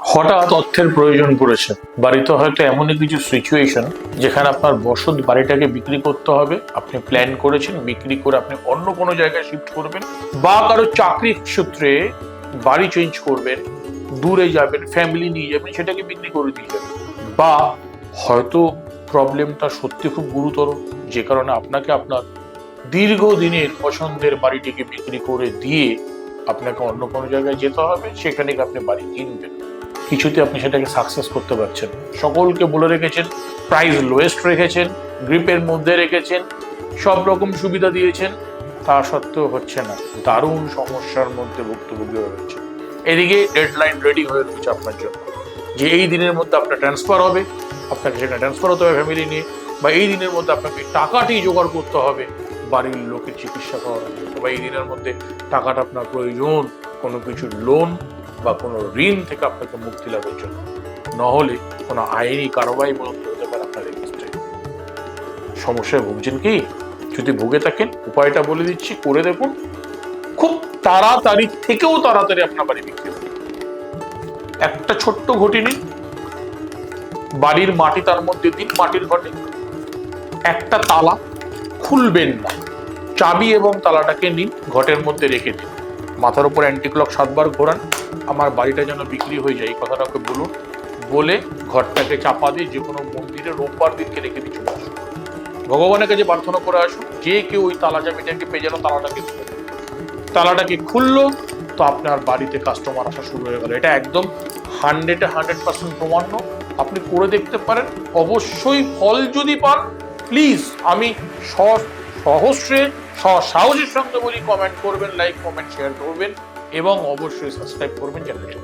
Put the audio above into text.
হঠাৎ অর্থের প্রয়োজন পড়েছে, বাড়িতে হয়তো এমনই কিছু সিচুয়েশন যেখানে আপনার বসত বাড়িটাকে বিক্রি করতে হবে, আপনি প্ল্যান করেছেন বিক্রি করে আপনি অন্য কোনো জায়গায় শিফট করবেন, বা কারো চাকরির সূত্রে বাড়ি চেঞ্জ করবেন, দূরে যাবেন, ফ্যামিলি নিয়ে যাবেন, সেটাকে বিক্রি করে দিয়ে যাবেন। বা হয়তো প্রবলেমটা সত্যি খুব গুরুতর, যে কারণে আপনাকে আপনার দীর্ঘদিনের পছন্দের বাড়িটিকে বিক্রি করে দিয়ে আপনাকে অন্য কোনো জায়গায় যেতে হবে, সেখানে গিয়ে আপনি বাড়ি কিনবেন। কিছুতে আপনি সেটাকে সাকসেস করতে পারছেন, সকলকে বলে রেখেছেন, প্রাইস লোয়েস্ট রেখেছেন, গ্রিপের মধ্যে রেখেছেন, সব রকম সুবিধা দিয়েছেন, তা সত্ত্বেও হচ্ছে না, দারুণ সমস্যার মধ্যে ভুক্তভোগী হয়ে রয়েছে। এদিকে ডেডলাইন রেডি হয়ে রয়েছে আপনার জন্য, যে এই দিনের মধ্যে আপনার ট্রান্সফার হবে, আপনাকে সেখানে ট্রান্সফার হতে হবে ফ্যামিলি নিয়ে, বা এই দিনের মধ্যে আপনাকে টাকাটি জোগাড় করতে হবে বাড়ির লোকের চিকিৎসা করার জন্য, বা এই দিনের মধ্যে টাকাটা আপনার প্রয়োজন কোনো কিছু লোন বা কোনো ঋণ থেকে আপনাকে মুক্তি লাভের জন্য, নহলে কোনো আইনি কারবাই বলতে হতে পারে আপনার এগেইনস্টে। সমস্যায় ভুগছেন কি? যদি ভুগে থাকেন, উপায়টা বলে দিচ্ছি, করে দেখুন, খুব তাড়াতাড়ি থেকেও তাড়াতাড়ি আপনার বাড়ি বিক্রি হবে। একটা ছোট্ট ঘটি নিন, বাড়ির মাটি তার মধ্যে দিন, মাটির ঘটে একটা তালা খুলবেন না, চাবি এবং তালাটাকে নিন, ঘটের মধ্যে রেখে দিন, মাথার উপর অ্যান্টি ক্লক 7 বার ঘোরান, আমার বাড়িটা যেন বিক্রি হয়ে যায় এই কথাটাকে বলুন, বলে ঘরটাকে চাপা দিয়ে যে কোনো মন্দিরে রোববার দিনকে রেখে দিয়ে চলে আসুন, ভগবানের কাছে প্রার্থনা করে আসুন যে কেউ ওই তালা চাবিটাকে পেয়ে যেন তালাটাকে খুলে দেয়। তালাটাকে খুললো তো আপনার বাড়িতে কাস্টমার আসা শুরু হয়ে গেল। এটা একদম 100% প্রমাণ্য, আপনি করে দেখতে পারেন। অবশ্যই ফল যদি পান, প্লিজ আমি সহস্রে সাহসের সঙ্গে বলি, কমেন্ট করবেন, লাইক কমেন্ট শেয়ার করবেন এবং অবশ্যই সাবস্ক্রাইব করবেন চ্যানেলটি।